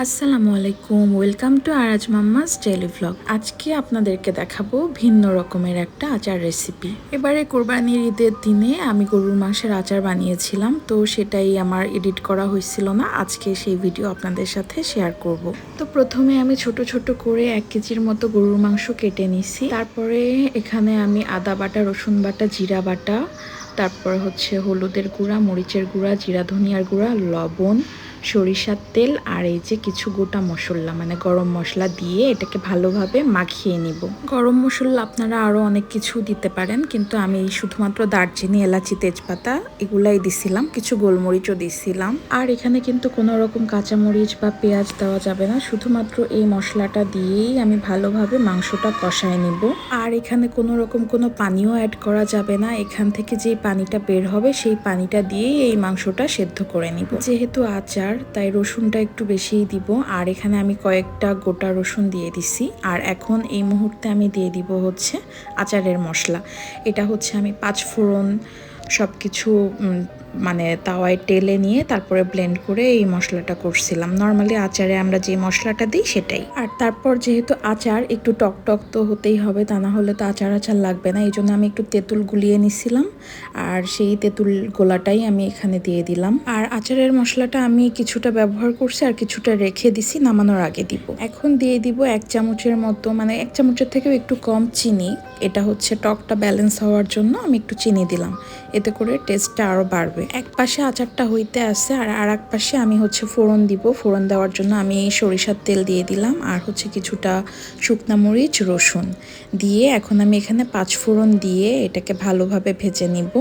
আসসালামু আলাইকুম, welcome to আরাজ mamma's daily vlog. আজকে আপনাদেরকে দেখাবো ভিন্ন রকমের একটা আচার রেসিপি। এবারে কোরবানির ঈদের দিনে আমি গরুর মাংসের আচার বানিয়েছিলাম, তো সেটাই আমার এডিট করা হয়েছিল না। আজকে সেই ভিডিও আপনাদের সাথে শেয়ার করব। তো প্রথমে আমি ছোট ছোট করে 1 কেজির মতো গরুর মাংস কেটে নিছি। তারপরে এখানে আমি আদা বাটা, রসুন বাটা, জিরা বাটা, তারপর হচ্ছে হলুদের গুঁড়া, মরিচের গুঁড়া, জিরা ধনিয়ার গুঁড়া, লবণ, সরিষার তেল আর এই যে কিছু গোটা মশলা মানে গরম মশলা দিয়ে এটাকে ভালোভাবে মাখিয়ে নিব। গরম মশলা আপনারা আরও অনেক কিছু দিতে পারেন, কিন্তু আমি শুধুমাত্র দারচিনি, এলাচি, তেজপাতা এগুলাই দিছিলাম, কিছু গোলমরিচও দিছিলাম। আর এখানে কিন্তু কোনো রকম কাঁচামরিচ বা পেঁয়াজ দেওয়া যাবে না, শুধুমাত্র এই মশলাটা দিয়েই আমি ভালোভাবে মাংসটা কষায় নিব। আর এখানে কোনো রকম কোনো পানিও অ্যাড করা যাবে না, এখান থেকে যে পানিটা বের হবে সেই পানিটা দিয়েই এই মাংসটা সেদ্ধ করে নিব। যেহেতু আচার তাই রসুনটা একটু বেশিই দিব, আর এখানে আমি কয়েকটা গোটা রসুন দিয়ে দিছি। আর এখন এই মুহূর্তে আমি দিয়ে দিব হচ্ছে আচারের মশলা। এটা হচ্ছে আমি 5 ফোড়ন সব কিছু মানে তাওয়ায় টেলে নিয়ে তারপরে ব্লেন্ড করে এই মশলাটা করছিলাম। নর্মালি আচারে আমরা যে মশলাটা দিই সেটাই। আর তারপর যেহেতু আচার একটু টক টক তো হতেই হবে, তা না হলে তো আচার আচার লাগবে না, এই জন্য আমি একটু তেঁতুল গুলিয়ে নিছিলাম, আর সেই তেঁতুল গোলাটাই আমি এখানে দিয়ে দিলাম। আর আচারের মশলাটা আমি কিছুটা ব্যবহার করছি আর কিছুটা রেখে দিছি, নামানোর আগে দিব। এখন দিয়ে দিব 1 চামচের মতো, মানে 1 চামচের থেকেও একটু কম চিনি। এটা হচ্ছে টকটা ব্যালেন্স হওয়ার জন্য আমি একটু চিনি দিলাম, এতে করে টেস্টটা আরও বাড়বে। এক পাশে আচারটা হইতে আসে আর এক পাশে আমি হচ্ছে ফোড়ন দিব। ফোড়ন দেওয়ার জন্য আমি সরিষার তেল দিয়ে দিলাম আর হচ্ছে কিছুটা শুকনা মরিচ, রসুন দিয়ে এখন আমি এখানে 5 ফোড়ন দিয়ে এটাকে ভালোভাবে ভেজে নিব।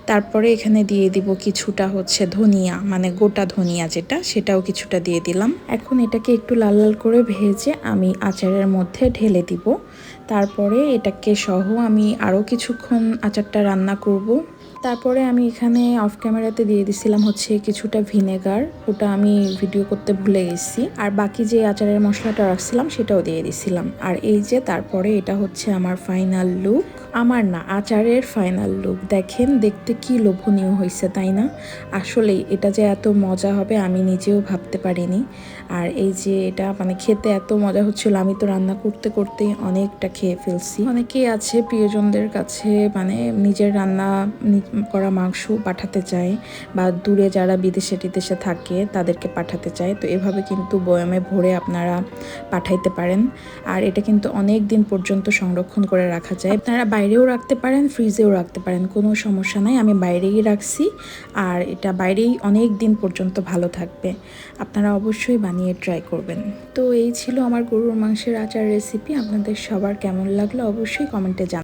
তারপরে এখানে দিয়ে দিব কিছুটা হচ্ছে ধনিয়া, মানে গোটা ধনিয়া যেটা, সেটাও কিছুটা দিয়ে দিলাম। এখন এটাকে একটু লাল লাল করে ভেজে আমি আচারের মধ্যে ঢেলে দিব। তারপরে এটাকে সহ আমি আরও কিছুক্ষণ আচারটা রান্না করব। তারপরে আমি এখানে অফ ক্যামেরাতে দিয়ে দিছিলাম হচ্ছে কিছুটা ভিনেগার, ওটা আমি ভিডিও করতে ভুলে গেছি। আর বাকি যে আচারের মশলাটা রাখছিলাম সেটাও দিয়ে দিছিলাম। আর এই যে তারপরে এটা হচ্ছে আমার ফাইনাল লুক, আমার না আচারের ফাইনাল লুক। দেখেন দেখতে কি লোভনীয় হয়েছে, তাই না? আসলে এটা যে এত মজা হবে আমি নিজেও ভাবতে পারিনি। আর এই যে এটা মানে খেতে এত মজা হচ্ছিল, আমি তো রান্না করতে করতে অনেকটা খেয়ে ফেলছি। অনেকেই আছে প্রিয়জনদের কাছে মানে নিজের রান্না করা মাংস পাঠাতে চায়, বা দূরে যারা বিদেশে টিদেশে থাকে তাদেরকে পাঠাতে চায়, তো এভাবে কিন্তু বয়ামে ভরে আপনারা পাঠাইতে পারেন। আর এটা কিন্তু অনেক দিন পর্যন্ত সংরক্ষণ করে রাখা যায়। আপনারা বাইরেও রাখতে পারেন, ফ্রিজেও রাখতে পারেন, কোনো সমস্যা নাই। আমি বাইরেই রাখছি আর এটা বাইরেই অনেক দিন পর্যন্ত ভালো থাকবে। আপনারা অবশ্যই বানিয়ে ট্রাই করবেন। তো এই ছিল আমার গরুর মাংসের আচার রেসিপি। আপনাদের সবার কেমন লাগলো অবশ্যই কমেন্টে জানাবেন।